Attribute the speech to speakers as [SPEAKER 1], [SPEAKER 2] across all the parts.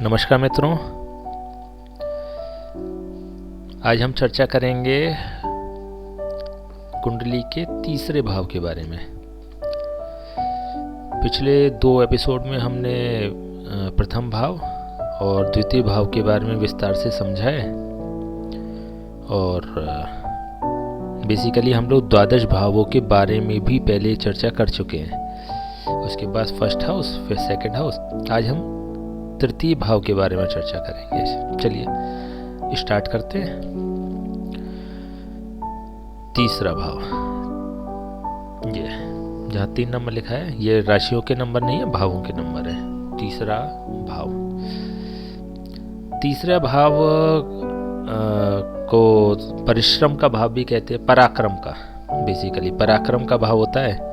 [SPEAKER 1] नमस्कार मित्रों, आज हम चर्चा करेंगे कुंडली के तीसरे भाव के बारे में। पिछले 2 एपिसोड में हमने प्रथम भाव और द्वितीय भाव के बारे में विस्तार से समझा है और बेसिकली हम लोग द्वादश भावों के बारे में भी पहले चर्चा कर चुके हैं। उसके बाद फर्स्ट हाउस, फिर सेकंड हाउस। आज हम तृतीय भाव के बारे में चर्चा करेंगे। चलिए स्टार्ट करते हैं। तीसरा भाव, ये जहाँ 3 नंबर लिखा है, ये राशियों के नंबर नहीं है, भावों के नंबर है। तीसरा भाव, तीसरा भाव को परिश्रम का भाव भी कहते हैं, पराक्रम का। बेसिकली पराक्रम का भाव होता है।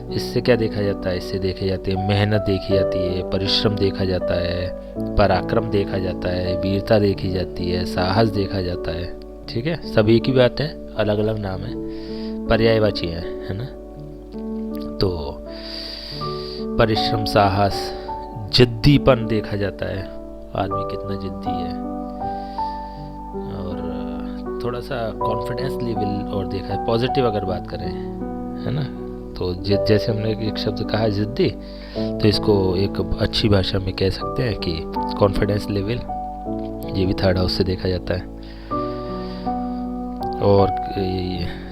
[SPEAKER 1] इससे क्या देखा जाता है? इससे देखे जाते हैं मेहनत देखी जाती है, परिश्रम देखा जाता है, पराक्रम देखा जाता है, वीरता देखी जाती है, साहस देखा जाता है। ठीक है, सब एक ही बात है, अलग अलग नाम है, पर्यायवाची है ना। तो परिश्रम, साहस, जिद्दीपन देखा जाता है, आदमी कितना जिद्दी है, और थोड़ा सा कॉन्फिडेंस लेवल और देखा है, पॉजिटिव अगर बात करें, है ना। तो जैसे हमने एक शब्द कहा जिद्दी, तो इसको एक अच्छी भाषा में कह सकते हैं कि कॉन्फिडेंस लेवल, ये भी थर्ड हाउस से देखा जाता है। और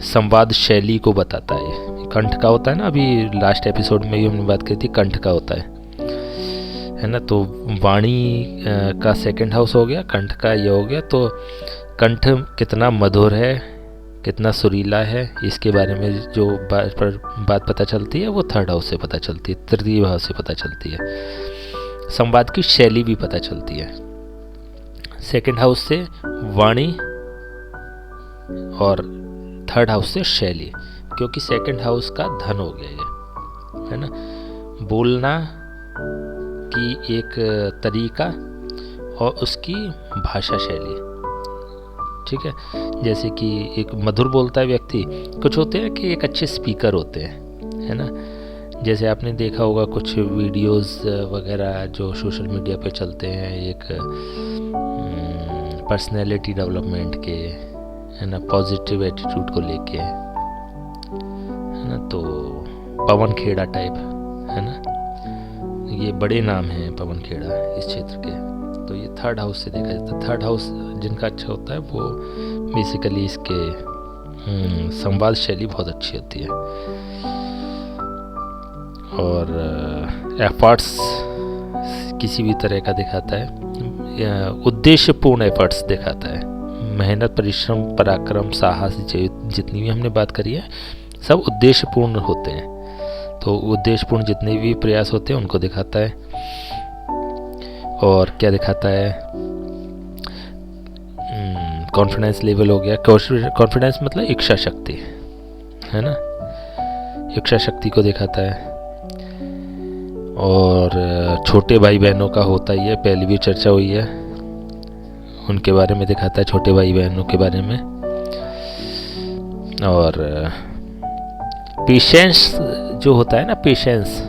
[SPEAKER 1] संवाद शैली को बताता है। कंठ का होता है ना, अभी लास्ट एपिसोड में भी हमने बात की थी, कंठ का होता है ना। तो वाणी का सेकंड हाउस हो गया, कंठ का ये हो गया। तो कंठ कितना मधुर है, कितना सुरीला है, इसके बारे में जो बात पता चलती है वो थर्ड हाउस से पता चलती है, तृतीय भाव से पता चलती है। संवाद की शैली भी पता चलती है सेकंड हाउस से, वाणी, और थर्ड हाउस से शैली, क्योंकि सेकंड हाउस का धन हो गया ये, है ना। बोलना की एक तरीका और उसकी भाषा शैली। ठीक है, जैसे कि एक मधुर बोलता है व्यक्ति, कुछ होते हैं कि एक अच्छे स्पीकर होते हैं, है ना। जैसे आपने देखा होगा कुछ वीडियोस वगैरह जो सोशल मीडिया पे चलते हैं, एक पर्सनैलिटी डेवलपमेंट के, है ना, पॉजिटिव एटीट्यूड को लेके, है ना। तो पवन खेड़ा टाइप, है ना, ये बड़े नाम हैं पवन खेड़ा इस क्षेत्र के। तो ये थर्ड हाउस से देखा जाता है। थर्ड हाउस जिनका अच्छा होता है वो बेसिकली इसके संवाद शैली बहुत अच्छी होती है, और एफर्ट्स किसी भी तरह का दिखाता है, उद्देश्यपूर्ण एफर्ट्स दिखाता है। मेहनत, परिश्रम, पराक्रम, साहस, जितनी भी हमने बात करी है, सब उद्देश्यपूर्ण होते हैं। तो उद्देश्यपूर्ण जितने भी प्रयास होते हैं उनको दिखाता है। और क्या दिखाता है? कॉन्फिडेंस लेवल हो गया। कॉन्फिडेंस मतलब इच्छा शक्ति, है ना, इच्छा शक्ति को दिखाता है। और छोटे भाई बहनों का होता ही है, पहले भी चर्चा हुई है, उनके बारे में दिखाता है, छोटे भाई बहनों के बारे में। और पेशेंस जो होता है ना, पेशेंस,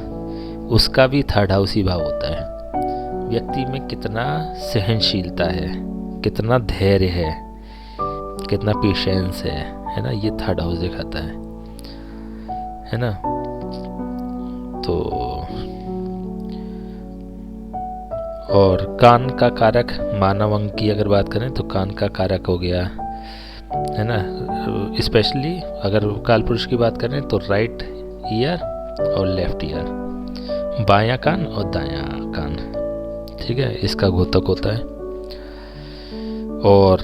[SPEAKER 1] उसका भी थर्ड हाउस ही भाव होता है। व्यक्ति में कितना सहनशीलता है, कितना धैर्य है, कितना पेशेंस है ना, ये थर्ड हाउस दिखाता है ना। तो और कान का कारक, मानव अंग की अगर बात करें तो कान का कारक हो गया, है ना। स्पेशली अगर काल पुरुष की बात करें तो राइट ईयर और लेफ्ट ईयर, बायां कान और दायां कान। ठीक है, इसका घोतक होता है। और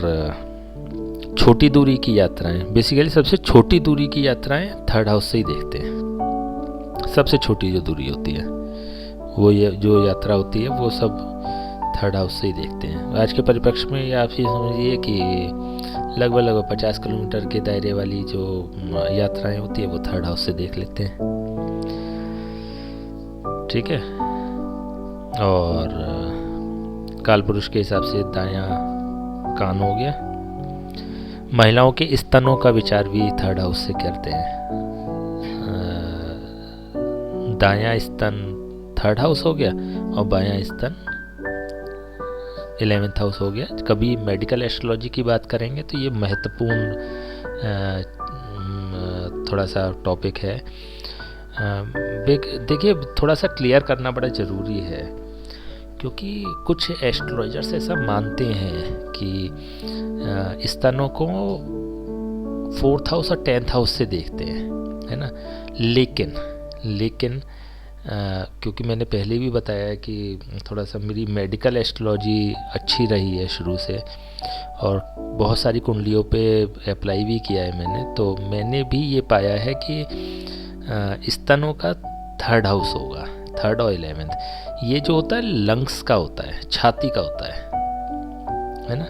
[SPEAKER 1] छोटी दूरी की यात्राएं, बेसिकली सबसे छोटी दूरी की यात्राएं थर्ड हाउस से ही देखते हैं। सबसे छोटी जो दूरी होती है, वो जो यात्रा होती है, वो सब थर्ड हाउस से ही देखते हैं। आज के परिप्रेक्ष्य में आप ये समझिए कि लगभग 50 किलोमीटर के दायरे वाली जो यात्राएं होती है वो थर्ड हाउस से देख लेते हैं। ठीक है, और काल पुरुष के हिसाब से दायां कान हो गया। महिलाओं के स्तनों का विचार भी थर्ड हाउस से करते हैं। दायां स्तन थर्ड हाउस हो गया और बायां स्तन 11th हाउस हो गया। कभी मेडिकल एस्ट्रोलॉजी की बात करेंगे तो ये महत्वपूर्ण थोड़ा सा टॉपिक है। देखिए थोड़ा सा क्लियर करना बड़ा ज़रूरी है, क्योंकि कुछ एस्ट्रोलॉजर्स ऐसा मानते हैं कि स्तनों को 4th हाउस और 10th हाउस से देखते हैं, है ना। लेकिन क्योंकि मैंने पहले भी बताया कि थोड़ा सा मेरी मेडिकल एस्ट्रोलॉजी अच्छी रही है शुरू से, और बहुत सारी कुंडलियों पे अप्लाई भी किया है मैंने, तो मैंने भी ये पाया है कि स्तनों का 3rd हाउस होगा, 3rd और 11th। ये जो होता है लंग्स का होता है, छाती का होता है ना।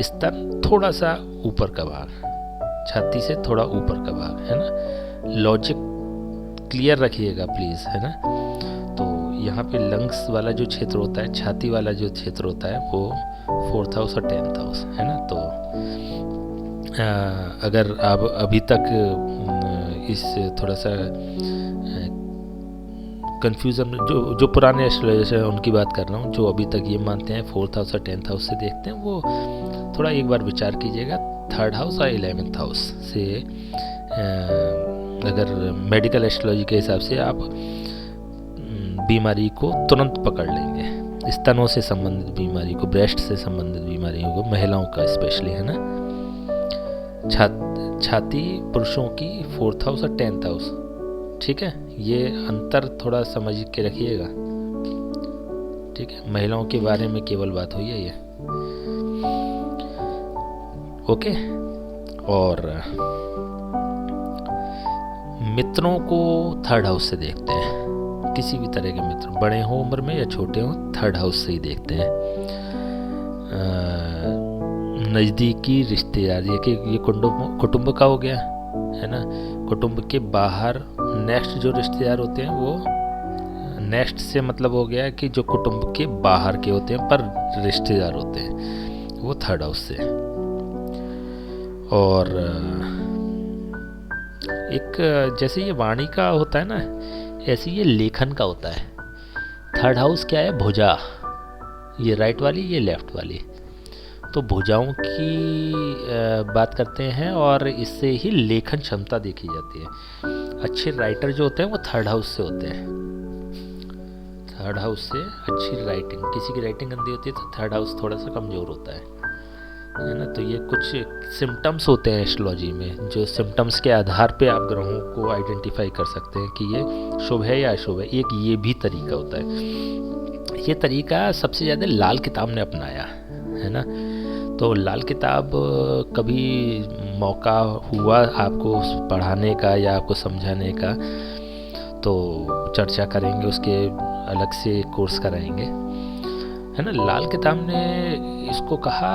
[SPEAKER 1] स्तन थोड़ा सा ऊपर का भाग, छाती से थोड़ा ऊपर का भाग, है ना। लॉजिक क्लियर रखिएगा प्लीज़, है ना। तो यहाँ पे लंग्स वाला जो क्षेत्र होता है, छाती वाला जो क्षेत्र होता है, वो 4th हाउस और 10th हाउस, है ना। तो अगर आप अभी तक इस थोड़ा सा कन्फ्यूज़न, जो पुराने एस्ट्रोलॉजर्स हैं उनकी बात कर रहा हूँ, जो अभी तक ये मानते हैं 4th हाउस और 10th हाउस से देखते हैं, वो थोड़ा एक बार विचार कीजिएगा। 3rd हाउस और 11th हाउस से अगर मेडिकल एस्ट्रोलॉजी के हिसाब से आप बीमारी को तुरंत पकड़ लेंगे। स्तनों से संबंधित बीमारी को, ब्रेस्ट से संबंधित बीमारियों को, महिलाओं का स्पेशली, है ना। छाती पुरुषों की 4th हाउस और 10th हाउस, ठीक है। ये अंतर थोड़ा समझ के रखिएगा, ठीक है। महिलाओं के बारे में केवल बात हुई है ये, ओके। और मित्रों को 3rd हाउस से देखते हैं, किसी भी तरह के मित्र, बड़े हों उम्र में या छोटे हों, 3rd हाउस से ही देखते हैं। नज़दीकी रिश्तेदारी, कि ये कुटुंब का हो गया, है ना। कुटुंब के बाहर नेक्स्ट जो रिश्तेदार होते हैं, वो नेक्स्ट से मतलब हो गया कि जो कुटुंब के बाहर के होते हैं पर रिश्तेदार होते हैं, वो 3rd हाउस से। और एक जैसे ये वाणी का होता है ना, ऐसे ये लेखन का होता है। 3rd हाउस क्या है? भुजा, ये राइट वाली, ये लेफ्ट वाली। तो भुजाओं की बात करते हैं, और इससे ही लेखन क्षमता देखी जाती है। अच्छे राइटर जो होते हैं वो 3rd हाउस से होते हैं। 3rd हाउस से अच्छी राइटिंग, किसी की राइटिंग गंदी होती है तो 3rd हाउस थोड़ा सा कमज़ोर होता है ना। तो ये कुछ सिम्टम्स होते हैं एस्ट्रोलॉजी में, जो सिम्टम्स के आधार पे आप ग्रहों को आइडेंटिफाई कर सकते हैं कि ये शुभ है या अशुभ है। एक ये भी तरीका होता है। ये तरीका सबसे ज़्यादा लाल किताब ने अपनाया, है ना। तो लाल किताब कभी मौका हुआ आपको पढ़ाने का या आपको समझाने का, तो चर्चा करेंगे, उसके अलग से कोर्स कराएंगे, है ना। लाल किताब ने इसको कहा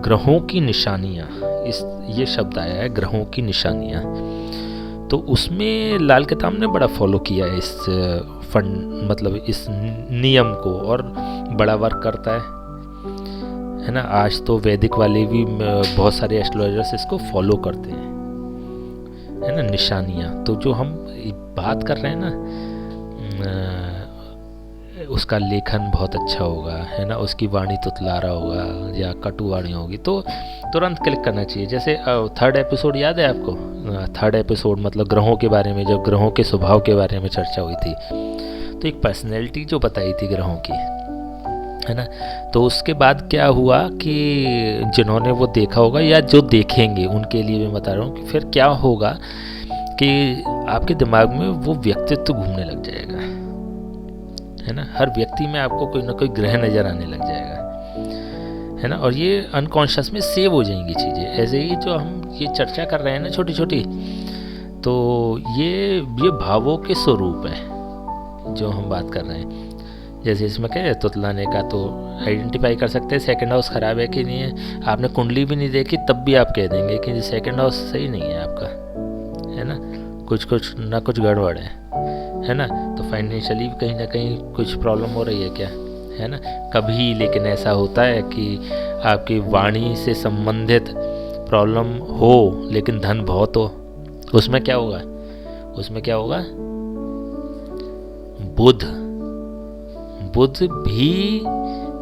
[SPEAKER 1] ग्रहों की निशानियाँ, ये शब्द आया है, ग्रहों की निशानियाँ। तो उसमें लाल किताब ने बड़ा फॉलो किया है इस मतलब इस नियम को, और बड़ा वर्क करता है ना। आज तो वैदिक वाले भी बहुत सारे एस्ट्रोलॉजर्स इसको फॉलो करते हैं, है ना। निशानियाँ, तो जो हम बात कर रहे हैं ना, उसका लेखन बहुत अच्छा होगा, है ना। उसकी वाणी तुतलारा होगा या कटु वाणी होगी, तो तुरंत क्लिक करना चाहिए। जैसे 3rd एपिसोड याद है आपको? 3rd एपिसोड मतलब ग्रहों के बारे में, जब ग्रहों के स्वभाव के बारे में चर्चा हुई थी, तो एक पर्सनैलिटी जो बताई थी ग्रहों की, है ना। तो उसके बाद क्या हुआ कि जिन्होंने वो देखा होगा या जो देखेंगे उनके लिए मैं बता रहा हूँ कि फिर क्या होगा कि आपके दिमाग में वो व्यक्तित्व घूमने लग जाएगा, है ना। हर व्यक्ति में आपको कोई ना कोई ग्रह नज़र आने लग जाएगा, है ना। और ये अनकॉन्शियस में सेव हो जाएंगी चीज़ें। ऐसे ही जो हम ये चर्चा कर रहे हैं ना छोटी छोटी, तो ये भावों के स्वरूप हैं जो हम बात कर रहे हैं। जैसे इसमें क्या है, तुतलाने का तो आइडेंटिफाई कर सकते हैं 2nd हाउस ख़राब है कि नहीं है। आपने कुंडली भी नहीं देखी तब भी आप कह देंगे कि 2nd हाउस सही नहीं है आपका, है ना। कुछ ना कुछ गड़बड़ है ना। तो फाइनेंशियली कहीं ना कहीं कुछ प्रॉब्लम हो रही है क्या, है ना। कभी लेकिन ऐसा होता है कि आपकी वाणी से संबंधित प्रॉब्लम हो लेकिन धन बहुत हो, उसमें क्या होगा? बुध भी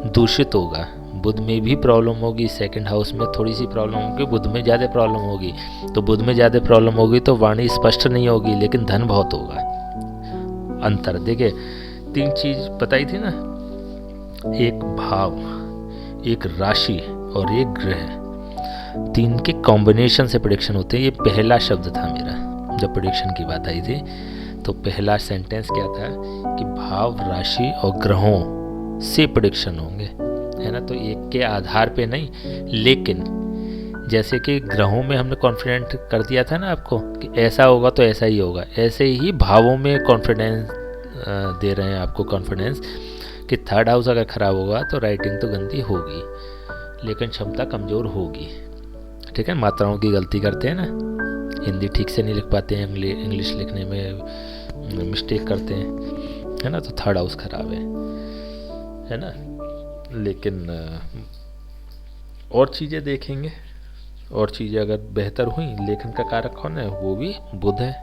[SPEAKER 1] दूषित होगा। बुध में भी प्रॉब्लम होगी, सेकंड हाउस में थोड़ी सी प्रॉब्लम होगी, बुध में ज़्यादा प्रॉब्लम होगी। तो बुध में ज़्यादा प्रॉब्लम होगी तो वाणी स्पष्ट नहीं होगी, लेकिन धन बहुत होगा। अंतर देखिए, 3 चीज़ बताई थी ना, एक भाव, एक राशि और एक ग्रह, 3 के कॉम्बिनेशन से प्रेडिक्शन होते हैं। ये पहला शब्द था मेरा जब प्रेडिक्शन की बात आई थी। तो पहला सेंटेंस क्या था कि भाव, राशि और ग्रहों से प्रेडिक्शन होंगे, है ना। तो एक के आधार पे नहीं, लेकिन जैसे कि ग्रहों में हमने कॉन्फिडेंट कर दिया था ना आपको कि ऐसा होगा तो ऐसा ही होगा, ऐसे ही भावों में कॉन्फिडेंस दे रहे हैं आपको, कॉन्फिडेंस कि थर्ड हाउस अगर ख़राब होगा तो राइटिंग तो गंदी होगी, लेकिन क्षमता कमज़ोर होगी। ठीक है, मात्राओं की गलती करते हैं ना, हिंदी ठीक से नहीं लिख पाते हैं, इंग्लिश लिखने में मिस्टेक करते हैं, है ना। तो थर्ड हाउस ख़राब है ना। लेकिन और चीज़ें देखेंगे, और चीज़ें अगर बेहतर हुई, लेखन का कारक कौन है, वो भी बुध है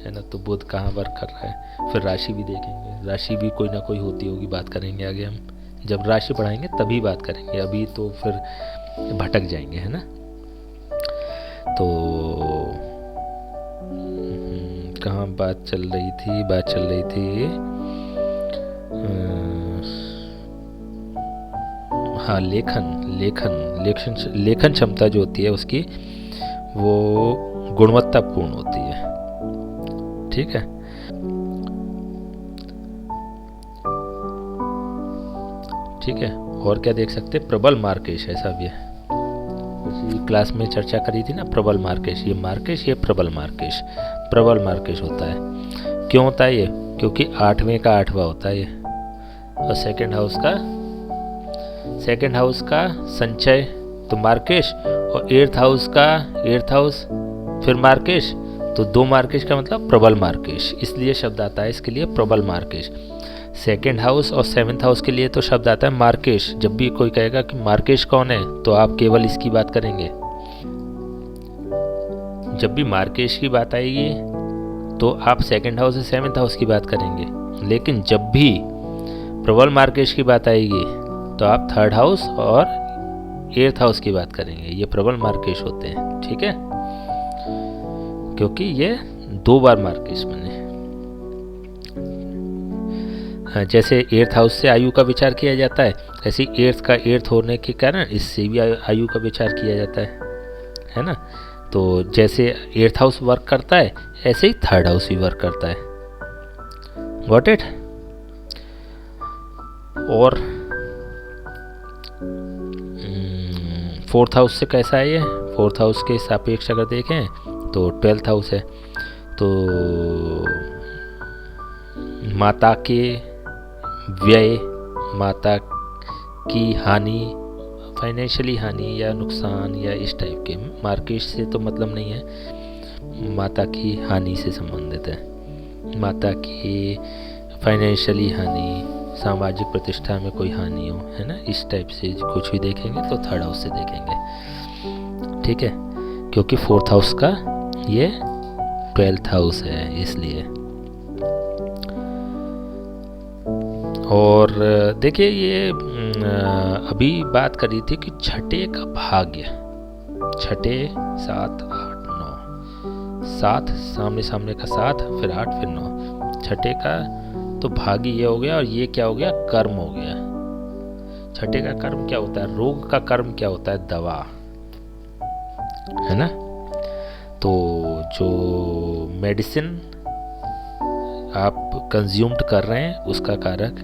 [SPEAKER 1] ना। तो बुध कहाँ वर्क कर रहा है। फिर राशि भी देखेंगे, राशि भी कोई ना कोई होती होगी, बात करेंगे आगे हम, जब राशि पढ़ाएंगे तभी बात करेंगे, अभी तो फिर भटक जाएंगे, है ना। तो कहाँ बात चल रही थी, हाँ, लेखन क्षमता जो होती है उसकी, वो गुणवत्तापूर्ण होती है। ठीक है, ठीक है। और क्या देख सकते, प्रबल मार्केश, ऐसा भी है, उसी क्लास में चर्चा करी थी ना, प्रबल मार्केश। ये मार्केश, ये प्रबल मार्केश होता है। क्यों होता है ये, क्योंकि 8वें का 8वां होता है ये, और सेकंड हाउस का संचय तो मार्केश, और 8th हाउस फिर मार्केश, तो 2 मार्केश का मतलब प्रबल मार्केश, इसलिए शब्द आता है इसके लिए प्रबल मार्केश। सेकंड हाउस और 7th हाउस के लिए तो शब्द आता है मार्केश। जब भी कोई कहेगा कि मार्केश कौन है, तो आप केवल इसकी बात करेंगे। जब भी मार्केश की बात आएगी तो आप सेकंड हाउस से 7th हाउस की बात करेंगे, लेकिन जब भी प्रबल मार्केश की बात आएगी तो आप 3rd हाउस और 8th हाउस की बात करेंगे। ये प्रबल मार्केश होते हैं, ठीक है, क्योंकि ये 2 बार मार्केश बने। जैसे 8th हाउस से आयु का विचार किया जाता है, ऐसे 8th का 8th होने के कारण इससे भी आयु का विचार किया जाता है ना। तो जैसे 8th हाउस वर्क करता है, ऐसे ही 3rd हाउस भी वर्क करता है। Got it. और 4th हाउस से कैसा है ये, 4th हाउस के सापेक्ष अगर देखें तो 12th हाउस है। तो माता के व्यय, माता की हानि, फाइनेंशियली हानि या नुकसान या इस टाइप के, मार्केट से तो मतलब नहीं है, माता की हानि से संबंधित है। माता की फाइनेंशियली हानि, सामाजिक प्रतिष्ठा में कोई हानि हो, है ना, इस टाइप से कुछ भी देखेंगे तो 3rd हाउस से देखेंगे, ठीक है, क्योंकि 4th हाउस का ये 12th हाउस है इसलिए। और देखिए, ये अभी बात करी थी कि छठे का भाग्य, 6, 7, 8, 9, 7 सामने का 7, फिर 8, फिर 9, छठे का तो भाग्य ये हो गया, और ये क्या हो गया, कर्म हो गया। छठे का कर्म क्या होता है, रोग का कर्म क्या होता है, दवा, है ना। तो जो मेडिसिन आप कंज्यूम्ड कर रहे हैं उसका कारक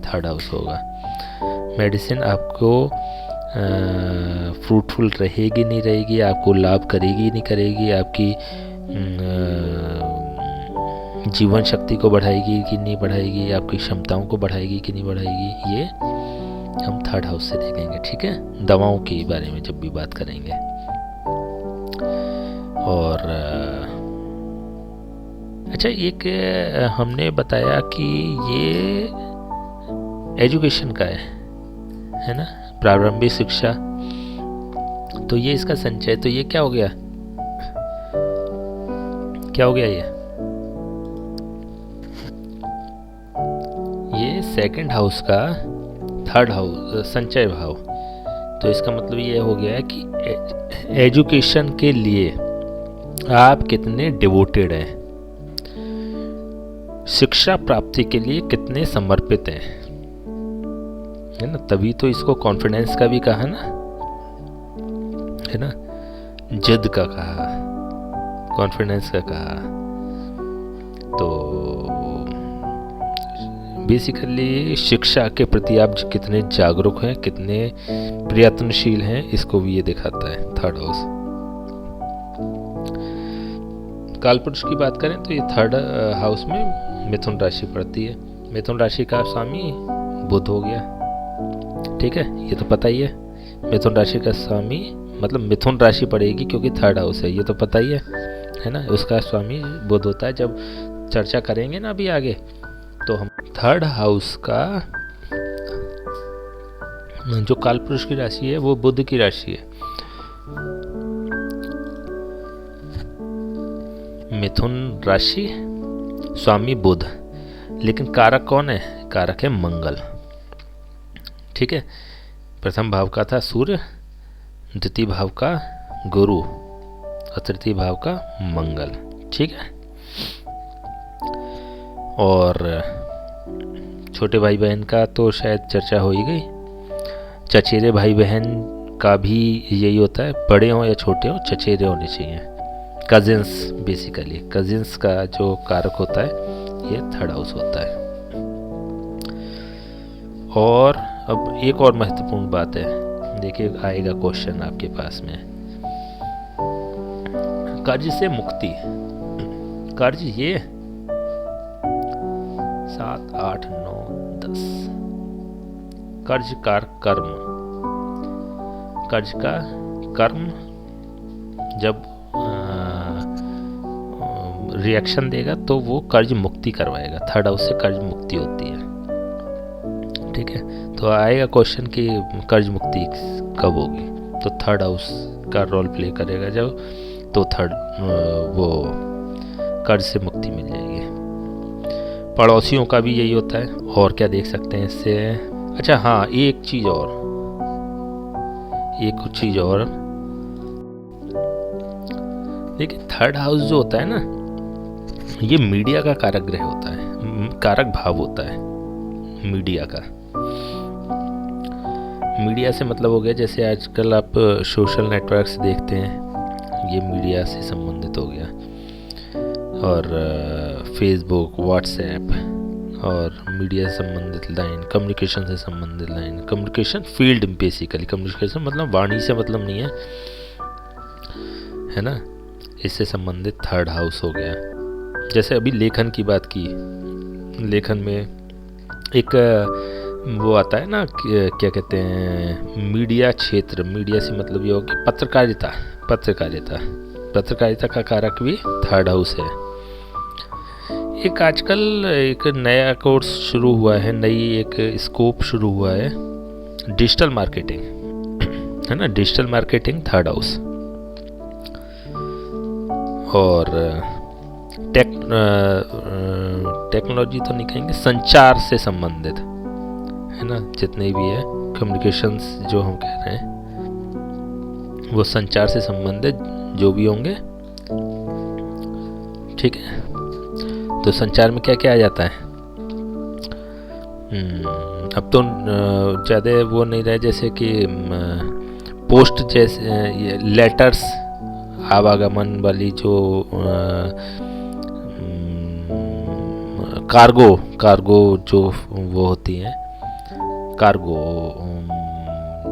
[SPEAKER 1] 3rd हाउस होगा। मेडिसिन आपको फ्रूटफुल रहेगी नहीं रहेगी, आपको लाभ करेगी नहीं करेगी, आपकी जीवन शक्ति को बढ़ाएगी कि नहीं बढ़ाएगी, आपकी क्षमताओं को बढ़ाएगी कि नहीं बढ़ाएगी, ये हम 3rd हाउस से देखेंगे, ठीक है, दवाओं के बारे में जब भी बात करेंगे। और अच्छा, एक हमने बताया कि ये एजुकेशन का है ना, प्रारंभिक शिक्षा, तो ये इसका संचय, तो ये क्या हो गया, ये 2nd हाउस का थर्ड हाउस संचय भाव, तो इसका मतलब ये हो गया है कि एजुकेशन के लिए आप कितने डिवोटेड हैं, शिक्षा प्राप्ति के लिए कितने समर्पित हैं, है ना। तभी तो इसको कॉन्फिडेंस का भी कहा ना, है ना, जिद का कहा, कॉन्फिडेंस का कहा। तो बेसिकली शिक्षा के प्रति आप कितने जागरूक हैं, कितने प्रयत्नशील हैं, इसको भी ये दिखाता है थर्ड हाउस। कालपुरुष की बात करें तो ये थर्ड हाउस में मिथुन राशि पड़ती है। मिथुन राशि का स्वामी बुध हो गया, ठीक है, ये तो पता ही है। मिथुन राशि का स्वामी मतलब मिथुन राशि पड़ेगी क्योंकि थर्ड हाउस है, ये तो पता ही है ना। उसका स्वामी बुध होता है। जब चर्चा करेंगे ना अभी आगे, तो हम थर्ड हाउस का जो कालपुरुष की राशि है वो बुध की राशि है। मिथुन राशि, स्वामी बुध, लेकिन कारक कौन है? कारक है मंगल, ठीक है। प्रथम भाव का था सूर्य, द्वितीय भाव का गुरु और तृतीय भाव का मंगल, ठीक है। और छोटे भाई बहन का तो शायद चर्चा हो ही गई। चचेरे भाई बहन का भी यही होता है, बड़े हों या छोटे हों, चचेरे होने चाहिए। कजिन्स, बेसिकली कजिन्स का जो कारक होता है ये थर्ड हाउस होता है। और अब एक और महत्वपूर्ण बात है, देखिए आएगा क्वेश्चन आपके पास में, कर्ज से मुक्ति। कर्ज ये 7, 8, 9, 10, कर्ज का कर्म, कर्ज का कर्म जब रिएक्शन देगा तो वो कर्ज मुक्ति करवाएगा। थर्ड हाउस से कर्ज मुक्ति होती है, ठीक है। तो आएगा क्वेश्चन कि कर्ज मुक्ति कब होगी, तो थर्ड हाउस का रोल प्ले करेगा जब, तो वो कर्ज से मुक्ति मिल जाएगी। पड़ोसियों का भी यही होता है। और क्या देख सकते हैं इससे? अच्छा हाँ, एक चीज़ और, देखिए थर्ड हाउस जो होता है ना, ये मीडिया का कारक ग्रह होता है, कारक भाव होता है मीडिया का। मीडिया से मतलब हो गया, जैसे आजकल आप सोशल नेटवर्क्स देखते हैं, ये मीडिया से संबंधित हो गया। और फेसबुक, व्हाट्सएप और मीडिया से संबंधित लाइन, कम्युनिकेशन से संबंधित line, communication field, basically communication मतलब वाणी से मतलब नहीं है ना, इससे संबंधित थर्ड हाउस हो गया। जैसे अभी लेखन की बात की, लेखन में एक वो आता है ना, क्या कहते हैं, मीडिया क्षेत्र। मीडिया से मतलब ये हो कि पत्रकारिता का कारक भी थर्ड हाउस है। एक आजकल एक नया कोर्स शुरू हुआ है, नई एक स्कोप शुरू हुआ है, डिजिटल मार्केटिंग, है ना, डिजिटल मार्केटिंग थर्ड हाउस। और टेक्नोलॉजी तो नहीं कहेंगे, संचार से संबंधित, है ना, जितने भी है कम्युनिकेशंस जो हम कह रहे हैं, वो संचार से संबंधित जो भी होंगे, ठीक है। तो संचार में क्या क्या आ जाता है? अब तो ज़्यादा वो नहीं रहे, जैसे कि पोस्ट, जैसे लेटर्स, आवागमन वाली जो कार्गो जो वो होती हैं, कार्गो,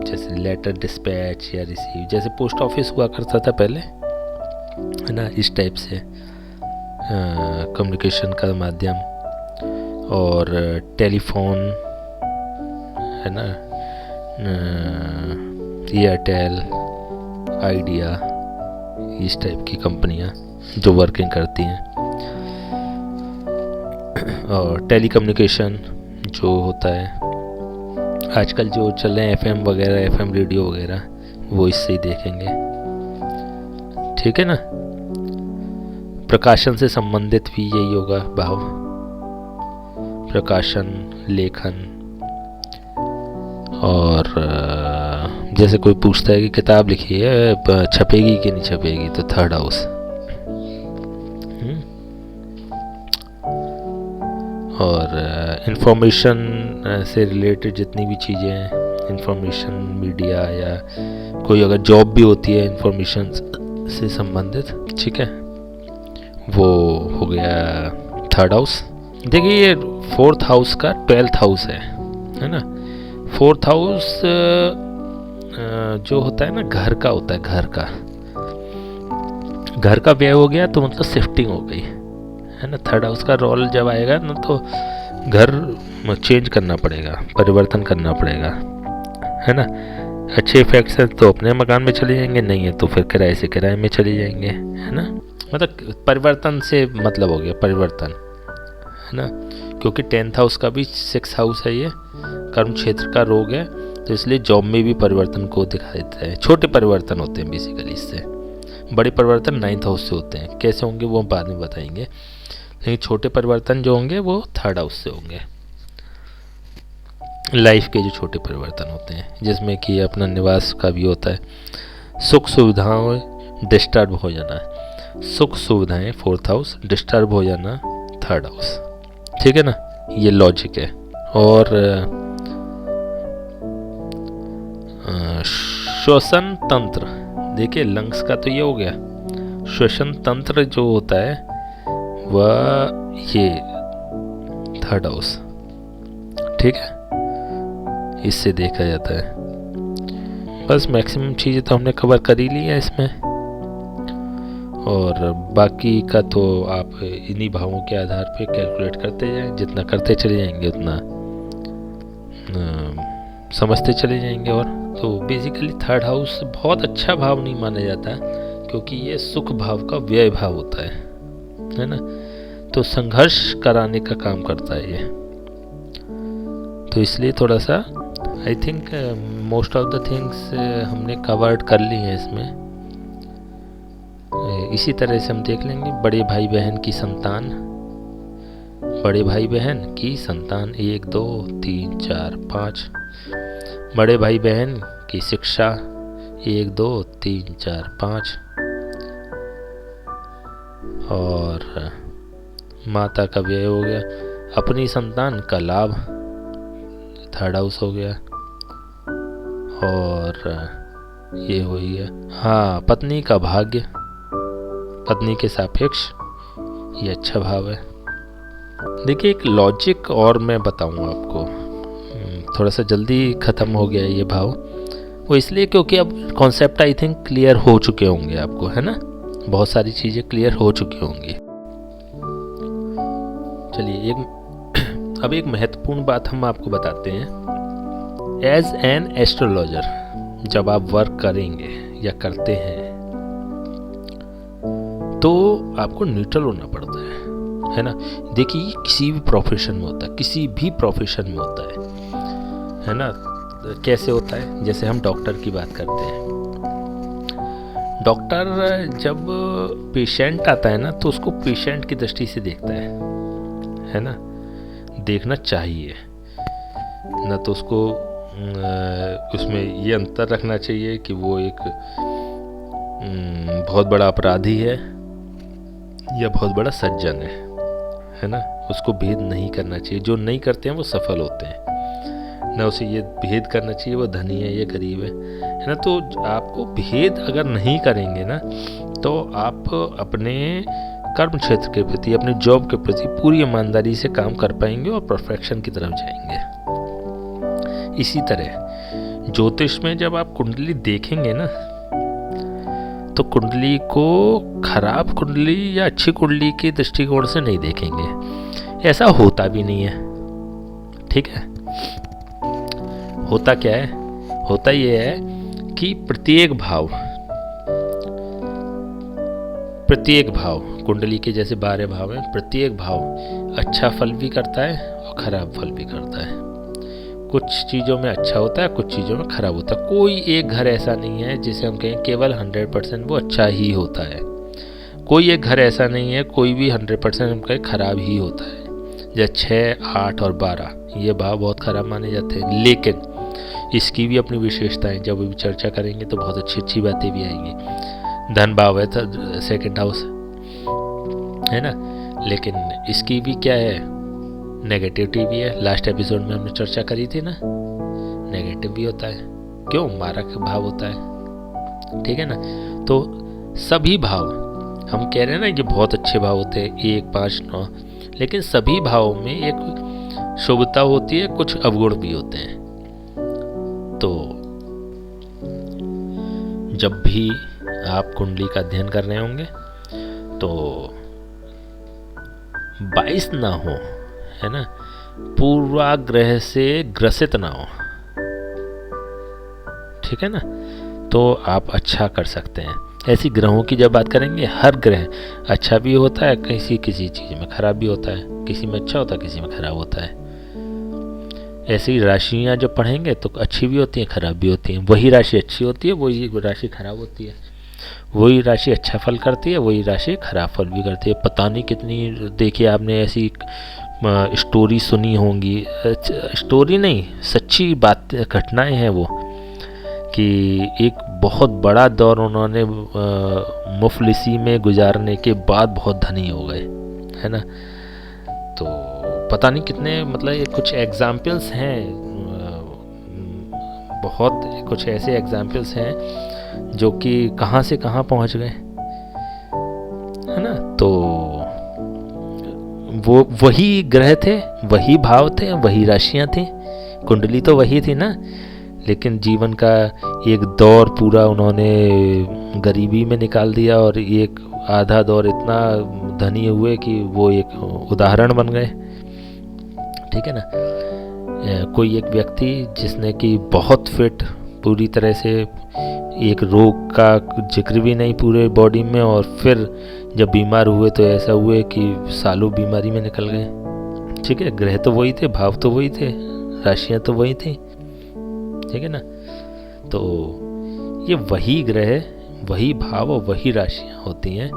[SPEAKER 1] जैसे लेटर डिस्पैच या रिसीव, जैसे पोस्ट ऑफिस हुआ करता था पहले, है ना, इस टाइप से कम्युनिकेशन का माध्यम। और टेलीफोन, है ना, एयरटेल, आइडिया, इस टाइप की कंपनियां जो वर्किंग करती हैं। और टेलीकम्युनिकेशन जो होता है आजकल जो चल रहे हैं, एफएम वगैरह, एफएम रेडियो वगैरह, वो इससे ही देखेंगे, ठीक है ना। प्रकाशन से संबंधित भी यही होगा भाव, प्रकाशन, लेखन, और जैसे कोई पूछता है कि किताब लिखी है छपेगी कि नहीं छपेगी, तो थर्ड हाउस। और इंफॉर्मेशन से रिलेटेड जितनी भी चीज़ें हैं, इंफॉर्मेशन मीडिया या कोई अगर जॉब भी होती है इंफॉर्मेशन से संबंधित, ठीक है, वो हो गया थर्ड हाउस। देखिए ये फोर्थ हाउस का 12th हाउस है ना। फोर्थ हाउस जो होता है ना घर का होता है, घर का व्यय हो गया तो मतलब शिफ्टिंग हो गई है ना। थर्ड हाउस का रोल जब आएगा ना तो घर चेंज करना पड़ेगा, परिवर्तन करना पड़ेगा, है ना। अच्छे इफेक्ट्स हैं तो अपने मकान में चले जाएंगे, नहीं है तो फिर किराए से किराए में चले जाएंगे, है ना। मतलब परिवर्तन से मतलब हो गया परिवर्तन, है ना। क्योंकि 10th हाउस का भी 6th हाउस है, ये कर्म क्षेत्र का रोग है, तो इसलिए जॉब में भी परिवर्तन को दिखा देता है। छोटे परिवर्तन होते हैं बेसिकली इससे, बड़े परिवर्तन 9th हाउस से होते हैं। कैसे होंगे वो बाद में बताएंगे, लेकिन छोटे परिवर्तन जो होंगे वो थर्ड हाउस से होंगे। लाइफ के जो छोटे परिवर्तन होते हैं, जिसमें कि अपना निवास का भी होता है, सुख सुविधाओं डिस्टर्ब हो जाना, सुख सुविधाएं 4th हाउस, डिस्टर्ब हो जाना 3rd हाउस, ठीक है ना। ये लॉजिक है। और श्वसन तंत्र, देखिए लंग्स का तो ये हो गया। श्वसन तंत्र जो होता है वह ये 3rd हाउस, ठीक है, इससे देखा जाता है। बस मैक्सिमम चीज़ें तो हमने कवर कर ही ली है इसमें, और बाकी का तो आप इन्हीं भावों के आधार पे कैलकुलेट करते जाएं, जितना करते चले जाएंगे उतना समझते चले जाएंगे। और तो बेसिकली 3rd हाउस बहुत अच्छा भाव नहीं माना जाता, क्योंकि ये सुख भाव का व्यय भाव होता है ना। तो संघर्ष कराने का काम करता है ये, तो इसलिए थोड़ा सा I think most of the things हमने कवर्ड कर ली हैं इसमें। इसी तरह से हम देख लेंगे बड़े भाई बहन की संतान, बड़े भाई बहन की संतान 1 2 3 4 5, बड़े भाई बहन की शिक्षा 1 2 3 4 5, और माता का व्यय हो गया, अपनी संतान का लाभ 3rd हाउस हो गया, और ये हो गया हाँ पत्नी का भाग्य, पत्नी के सापेक्ष ये अच्छा भाव है। देखिए एक लॉजिक और मैं बताऊंगा आपको, थोड़ा सा जल्दी ख़त्म हो गया ये भाव, वो इसलिए क्योंकि अब कॉन्सेप्ट आई थिंक क्लियर हो चुके होंगे आपको, है ना। बहुत सारी चीज़ें क्लियर हो चुकी होंगी। चलिए अब एक महत्वपूर्ण बात हम आपको बताते हैं। एज एन एस्ट्रोलॉजर जब आप वर्क करेंगे या करते हैं तो आपको न्यूट्रल होना पड़ता है ना। देखिए किसी भी प्रोफेशन में होता है, किसी भी प्रोफेशन में होता है ना। कैसे होता है, जैसे हम डॉक्टर की बात करते हैं, डॉक्टर जब पेशेंट आता है ना तो उसको पेशेंट की दृष्टि से देखता है ना। देखना चाहिए ना, तो उसको उसमें ये अंतर रखना चाहिए कि वो एक बहुत बड़ा अपराधी है या बहुत बड़ा सज्जन है ना। उसको भेद नहीं करना चाहिए, जो नहीं करते हैं वो सफल होते हैं ना। उसे ये भेद करना चाहिए वो धनी है ये गरीब है ना। तो आपको भेद अगर नहीं करेंगे ना तो आप अपने कर्म क्षेत्र के प्रति, अपने जॉब के प्रति पूरी ईमानदारी से काम कर पाएंगे और परफेक्शन की तरफ जाएंगे। इसी तरह ज्योतिष में जब आप कुंडली देखेंगे ना तो कुंडली को खराब कुंडली या अच्छी कुंडली के दृष्टिकोण से नहीं देखेंगे, ऐसा होता भी नहीं है, ठीक है। होता क्या है, होता ये है कि प्रत्येक भाव कुंडली के जैसे 12 भाव हैं, प्रत्येक भाव अच्छा फल भी करता है और खराब फल भी करता है। कुछ चीज़ों में अच्छा होता है, कुछ चीज़ों में खराब होता है। कोई एक घर ऐसा नहीं है जिसे हम कहें केवल 100% वो अच्छा ही होता है। कोई एक घर ऐसा नहीं है कोई भी 100% हम कहें खराब ही होता है। जैसे 6, 8 और 12 ये भाव बहुत खराब माने जाते हैं, लेकिन इसकी भी अपनी विशेषताएं, जब भी चर्चा करेंगे तो बहुत अच्छी अच्छी बातें भी आएंगी। धन भाव है तो सेकंड हाउस है ना, लेकिन इसकी भी क्या है, नेगेटिविटी भी है। लास्ट एपिसोड में हमने चर्चा करी थी ना, नेगेटिव भी होता है, क्यों, मारक भाव होता है, ठीक है ना। तो सभी भाव, हम कह रहे हैं ना कि बहुत अच्छे भाव होते हैं 1, 5, 9, लेकिन सभी भावों में एक शुभता होती है, कुछ अवगुण भी होते हैं। तो जब भी आप कुंडली का अध्ययन कर रहे होंगे तो 22 ना हो, है ना, पूर्वाग्रह से ग्रसित ना हो, ठीक है ना, तो आप अच्छा कर सकते हैं। ऐसी ग्रहों की जब बात करेंगे, हर ग्रह अच्छा भी होता है, किसी चीज़ में खराब भी होता है, किसी में अच्छा होता है, किसी में खराब होता है। ऐसी राशियाँ जब पढ़ेंगे तो अच्छी भी होती हैं, खराब भी होती हैं। वही राशि अच्छी होती है, वही राशि खराब होती है। वही राशि अच्छा फल करती है, वही राशि खराब फल भी करती है। पता नहीं कितनी, देखिए आपने ऐसी स्टोरी सुनी होंगी, स्टोरी नहीं, सच्ची बात, घटनाएं हैं वो, कि एक बहुत बड़ा दौर उन्होंने मुफलिसी में गुजारने के बाद बहुत धनी हो गए, है ना। तो पता नहीं कितने, मतलब ये कुछ एग्जाम्पल्स हैं, बहुत कुछ ऐसे एग्जाम्पल्स हैं जो कि कहाँ से कहाँ पहुँच गए, है ना। तो वो वही ग्रह थे, वही भाव थे, वही राशियाँ थी, कुंडली तो वही थी ना, लेकिन जीवन का एक दौर पूरा उन्होंने गरीबी में निकाल दिया और एक आधा दौर इतना धनी हुए कि वो एक उदाहरण बन गए, ठीक है ना। कोई एक व्यक्ति जिसने कि बहुत फिट, पूरी तरह से एक रोग का जिक्र भी नहीं पूरे बॉडी में, और फिर जब बीमार हुए तो ऐसा हुए कि सालों बीमारी में निकल गए, ठीक है। ग्रह तो वही थे, भाव तो वही थे, राशियाँ तो वही थी, ठीक है ना। तो ये वही ग्रह, वही भाव और वही राशियाँ होती हैं,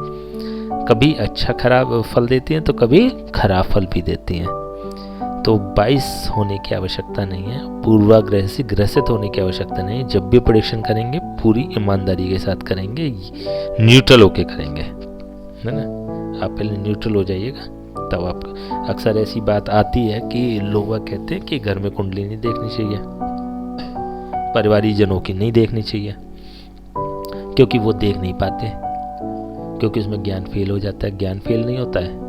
[SPEAKER 1] कभी अच्छा खराब फल देती हैं तो कभी खराब फल भी देती हैं। तो 22 होने की आवश्यकता नहीं है, पूर्वाग्रह से ग्रसित होने की आवश्यकता नहीं है। जब भी प्रेडिक्शन करेंगे पूरी ईमानदारी के साथ करेंगे, न्यूट्रल होके करेंगे, है ना। आप पहले न्यूट्रल हो जाइएगा, तब आप, अक्सर ऐसी बात आती है कि लोग कहते हैं कि घर में कुंडली नहीं देखनी चाहिए, परिवारीजनों की नहीं देखनी चाहिए, क्योंकि वो देख नहीं पाते, क्योंकि उसमें ज्ञान फेल हो जाता है। ज्ञान फेल नहीं होता है,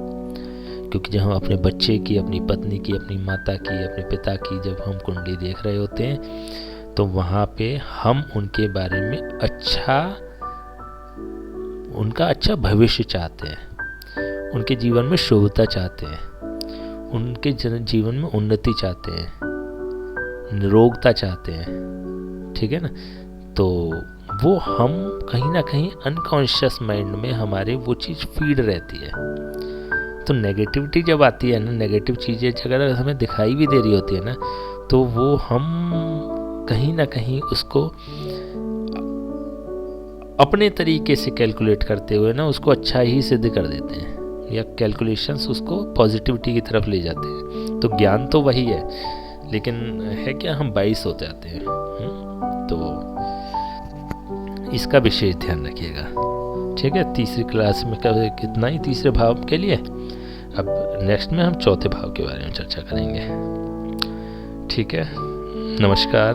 [SPEAKER 1] क्योंकि जब हम अपने बच्चे की, अपनी पत्नी की, अपनी माता की, अपने पिता की जब हम कुंडली देख रहे होते हैं तो वहाँ पे हम उनके बारे में उनका अच्छा भविष्य चाहते हैं, उनके जीवन में शुभता चाहते हैं, उनके जीवन में उन्नति चाहते हैं, निरोगता चाहते हैं, ठीक है ना। तो वो हम कहीं ना कहीं अनकॉन्शियस माइंड में हमारे वो चीज़ फीड रहती है। तो नेगेटिविटी जब आती है ना, नेगेटिव चीज़ें अगर हमें दिखाई भी दे रही होती है ना, तो वो हम कहीं ना कहीं उसको अपने तरीके से कैलकुलेट करते हुए ना उसको अच्छा ही सिद्ध कर देते हैं, या कैलकुलेशंस उसको पॉजिटिविटी की तरफ ले जाते हैं। तो ज्ञान तो वही है, लेकिन है क्या, हम 22 हो जाते हैं। तो इसका विशेष ध्यान रखिएगा, ठीक है। तीसरी क्लास में कितना ही तीसरे भाव के लिए, अब नेक्स्ट में हम चौथे भाव के बारे में चर्चा करेंगे, ठीक है। नमस्कार।